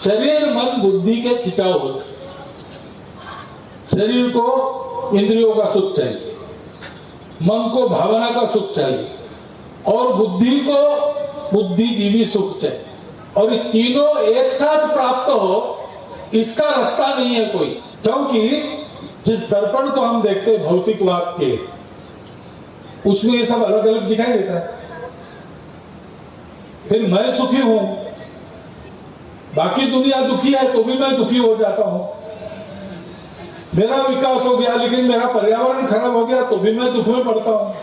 शरीर मन बुद्धि के खिंचाव होते। शरीर को इंद्रियों का सुख चाहिए, मन को भावना का सुख चाहिए और बुद्धि को बुद्धिजीवी सुख चाहिए। और ये तीनों एक साथ प्राप्त हो, इसका रास्ता नहीं है कोई। क्योंकि जिस दर्पण को हम देखते हैं भौतिकवाद के, उसमें ये सब अलग अलग दिखाई देता है। फिर मैं सुखी हूं, बाकी दुनिया दुखी है तो भी मैं दुखी हो जाता हूं। मेरा विकास हो गया लेकिन मेरा पर्यावरण खराब हो गया तो भी मैं दुख में पड़ता हूं।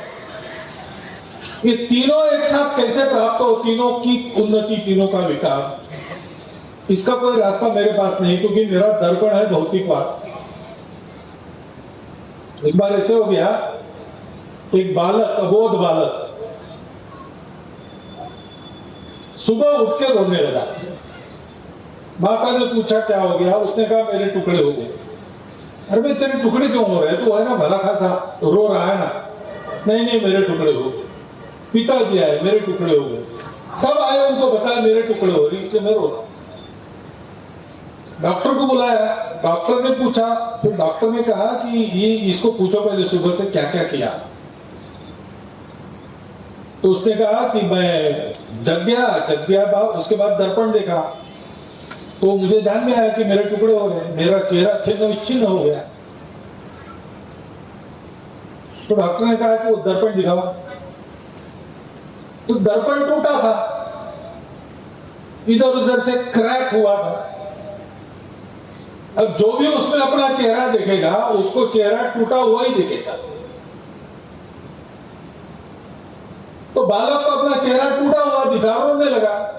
ये तीनों एक साथ कैसे प्राप्त हो, तीनों की उन्नति, तीनों का विकास, इसका कोई रास्ता मेरे पास नहीं, क्योंकि मेरा दर्पण है भौतिकवाद। एक बार ऐसे हो गया, एक बालक, अबोध बालक सुबह उठ के रोने लगा। माता ने पूछा क्या हो गया, उसने कहा मेरे टुकड़े हो गए। अरे भाई तेरे टुकड़े क्यों हो रहे, तू है ना भला खासा, तो रो रहा है ना। नहीं नहीं मेरे टुकड़े हो गए। पिताजी आए, मेरे टुकड़े हो गए। सब आए, उनको बताया मेरे टुकड़े हो रही, मैं रो रहा। डॉक्टर को बुलाया, डॉक्टर ने पूछा, फिर डॉक्टर ने कहा कि ये इसको पूछो पहले सुबह से क्या क्या किया। तो उसने कहा कि मैं जग गया बाप। उसके बाद दर्पण देखा तो मुझे ध्यान में आया कि मेरे टुकड़े हो गए, मेरा चेहरा छिन्न विच्छिन्न हो गया। तो डॉक्टर ने कहा कि वो दर्पण दिखाओ। तो दर्पण टूटा था, इधर उधर से क्रैक हुआ था। अब जो भी उसमें अपना चेहरा देखेगा उसको चेहरा टूटा हुआ ही दिखेगा। तो बालक को अपना चेहरा टूटा हुआ दिखा, रोने लगा।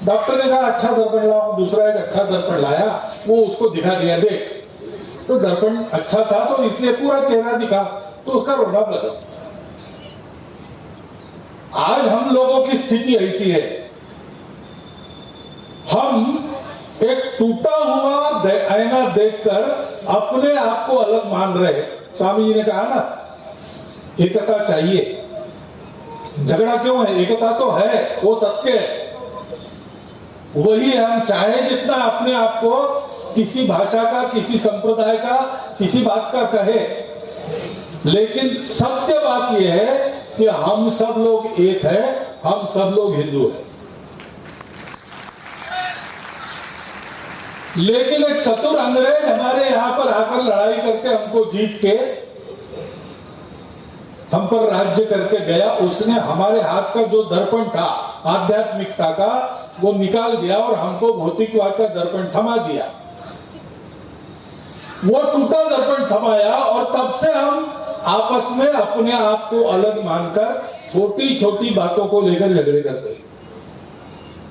डॉक्टर ने कहा अच्छा दर्पण लाओ। दूसरा एक अच्छा दर्पण लाया, वो उसको दिखा दिया, देख। तो दर्पण अच्छा था तो इसलिए पूरा चेहरा दिखा, तो उसका रोना लगा। आज हम लोगों की स्थिति ऐसी है, हम एक टूटा हुआ आईना देखकर अपने आप को अलग मान रहे। स्वामी जी ने कहा ना, एकता चाहिए। झगड़ा क्यों है, एकता तो है, वो सत्य है। वही हम चाहे जितना अपने आप को किसी भाषा का, किसी संप्रदाय का, किसी बात का कहे, लेकिन सत्य बात यह है कि हम सब लोग एक है, हम सब लोग हिंदू हैं। लेकिन एक चतुर अंग्रेज हमारे यहां पर आकर लड़ाई करके हमको जीत के हम पर राज्य करके गया। उसने हमारे हाथ का जो दर्पण था आध्यात्मिकता का, वो निकाल दिया और हमको भौतिकवाद का दर्पण थमा दिया। वो टूटा दर्पण थमाया और तब से हम आपस में अपने आप को अलग मानकर छोटी छोटी बातों को लेकर झगड़े करते हैं।